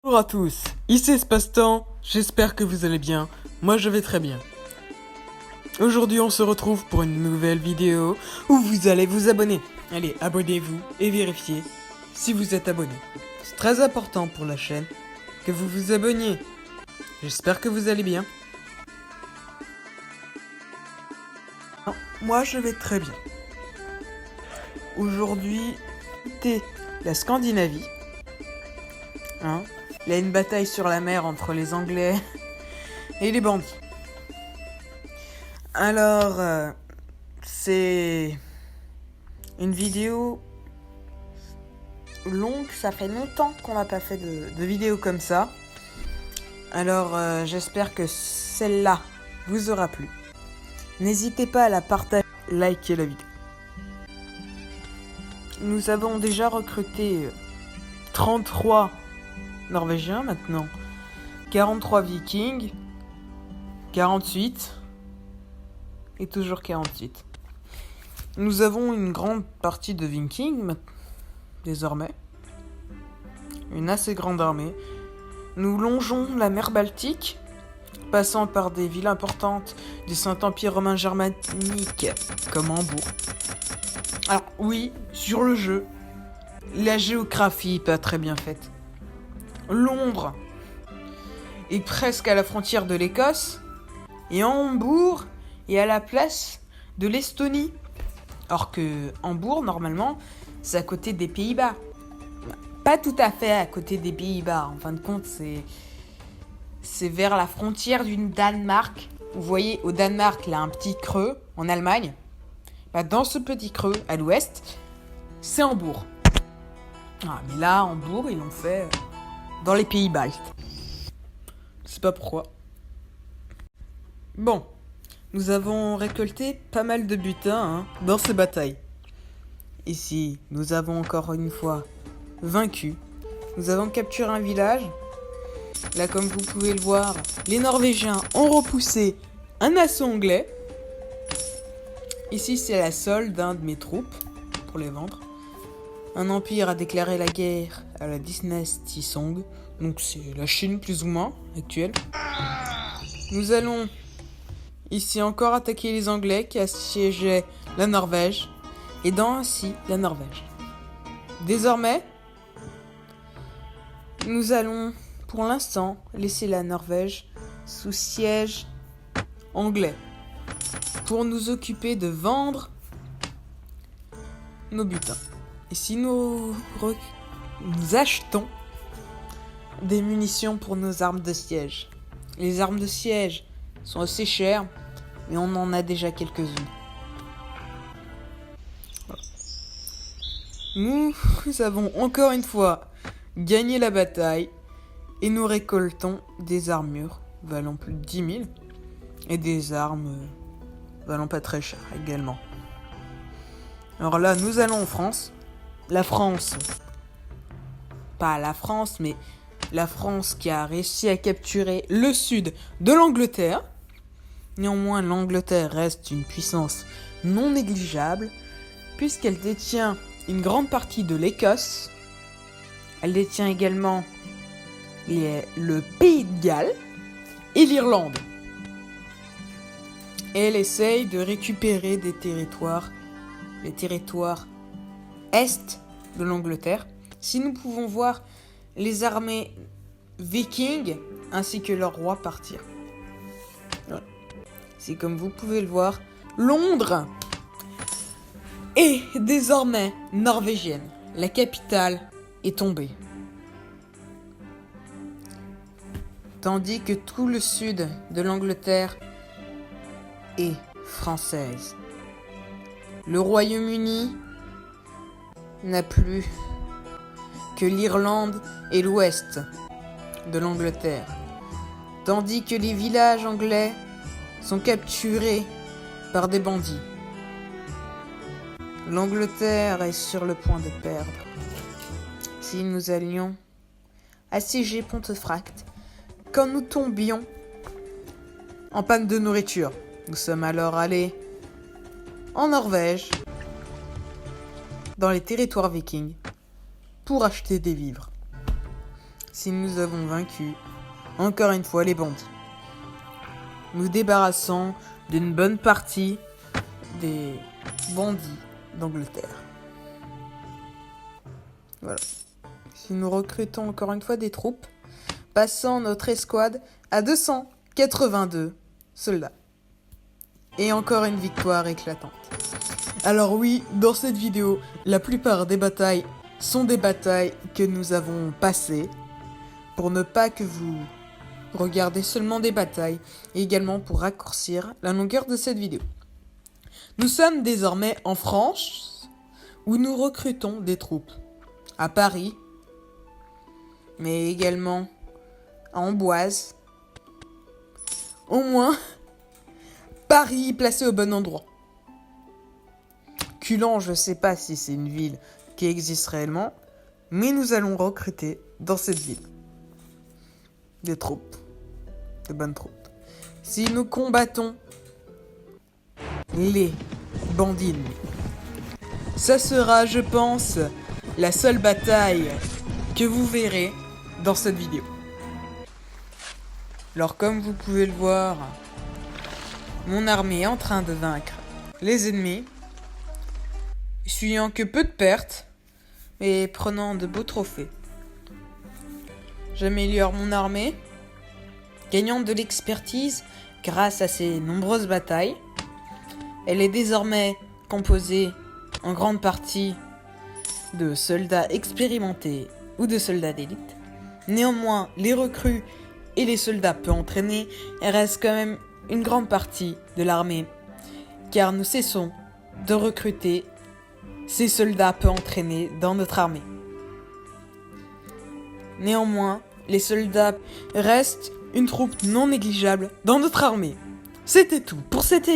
Bonjour à tous, ici Espace-Temps, j'espère que vous allez bien, moi je vais très bien. Aujourd'hui on se retrouve pour une nouvelle vidéo où vous allez vous abonner. Allez, abonnez-vous et vérifiez si vous êtes abonné. C'est très important pour la chaîne que vous vous abonniez. J'espère que vous allez bien. Moi je vais très bien. Aujourd'hui, c'était la Scandinavie. Il y a une bataille sur la mer entre les Anglais et les bandits. Alors, c'est une vidéo longue, ça fait longtemps qu'on n'a pas fait de vidéo comme ça. Alors, j'espère que celle-là vous aura plu. N'hésitez pas à la partager, liker la vidéo. Nous avons déjà recruté 33 Norvégiens maintenant, 43 Vikings, 48 et toujours 48. Nous avons une grande partie de Vikings désormais, une assez grande armée. Nous longeons la mer Baltique, passant par des villes importantes du Saint-Empire romain germanique, comme Hambourg. Alors oui, sur le jeu, la géographie n'est pas très bien faite. Londres est presque à la frontière de l'Écosse, et Hambourg est à la place de l'Estonie. Or que Hambourg, normalement, c'est à côté des Pays-Bas. Pas tout à fait à côté des Pays-Bas. En fin de compte, c'est vers la frontière du Danemark. Vous voyez, au Danemark, il y a un petit creux, en Allemagne. Dans ce petit creux, à l'ouest, c'est Hambourg. Mais là, Hambourg, ils l'ont fait dans les pays baltes. Je sais pas pourquoi. Bon, nous avons récolté pas mal de butin dans ces batailles. Ici, nous avons encore une fois vaincu. Nous avons capturé un village. Là, comme vous pouvez le voir, les Norvégiens ont repoussé un assaut anglais. Ici, c'est la solde d'un de mes troupes pour les vendre. Un empire a déclaré la guerre à la dynastie Song. Donc c'est la Chine plus ou moins actuelle. Nous allons ici encore attaquer les Anglais qui assiégeaient la Norvège. Aidant ainsi la Norvège. Désormais, nous allons pour l'instant laisser la Norvège sous siège anglais. Pour nous occuper de vendre nos butins. Et si nous achetons des munitions pour nos armes de siège. Les armes de siège sont assez chères, mais on en a déjà quelques-unes. Voilà. Nous avons encore une fois gagné la bataille et nous récoltons des armures valant plus de 10 000 et des armes valant pas très cher également. Alors là, nous allons en France. La France, pas la France, mais la France qui a réussi à capturer le sud de l'Angleterre. Néanmoins, l'Angleterre reste une puissance non négligeable, puisqu'elle détient une grande partie de l'Écosse. Elle détient également le Pays de Galles et l'Irlande. Et elle essaye de récupérer des territoires, les territoires est de l'Angleterre. Si nous pouvons voir les armées vikings ainsi que leur roi partir. Voilà. C'est comme vous pouvez le voir, Londres est désormais norvégienne. La capitale est tombée. Tandis que tout le sud de l'Angleterre est française. Le Royaume-Uni n'a plus que l'Irlande et l'ouest de l'Angleterre, tandis que les villages anglais sont capturés par des bandits. L'Angleterre est sur le point de perdre. Si nous allions assiéger Pontefract, quand nous tombions en panne de nourriture, nous sommes alors allés en Norvège, dans les territoires vikings, pour acheter des vivres. si nous avons vaincu, encore une fois, les bandits, nous débarrassant d'une bonne partie des bandits d'Angleterre. Voilà. Si nous recrutons encore une fois des troupes, passant notre escouade à 282 soldats. Et encore une victoire éclatante. Alors oui, dans cette vidéo, la plupart des batailles sont des batailles que nous avons passées, pour ne pas que vous regardez seulement des batailles, et également pour raccourcir la longueur de cette vidéo. Nous sommes désormais en France, où nous recrutons des troupes. À Paris, mais également à Amboise. Au moins, Paris est placé au bon endroit. Culan, je sais pas si c'est une ville qui existe réellement, mais nous allons recruter dans cette ville des troupes, de bonnes troupes. Si nous combattons les bandits ennemis, ça sera, je pense, la seule bataille que vous verrez dans cette vidéo. Alors comme vous pouvez le voir, mon armée est en train de vaincre les ennemis, essuyant que peu de pertes, et prenant de beaux trophées. J'améliore mon armée, gagnant de l'expertise grâce à ces nombreuses batailles. Elle est désormais composée en grande partie de soldats expérimentés ou de soldats d'élite. Néanmoins, les recrues et les soldats peu entraînés restent quand même une grande partie de l'armée, car nous cessons de recruter ces soldats peu entraînés dans notre armée. Néanmoins, les soldats restent une troupe non négligeable dans notre armée. C'était tout pour cette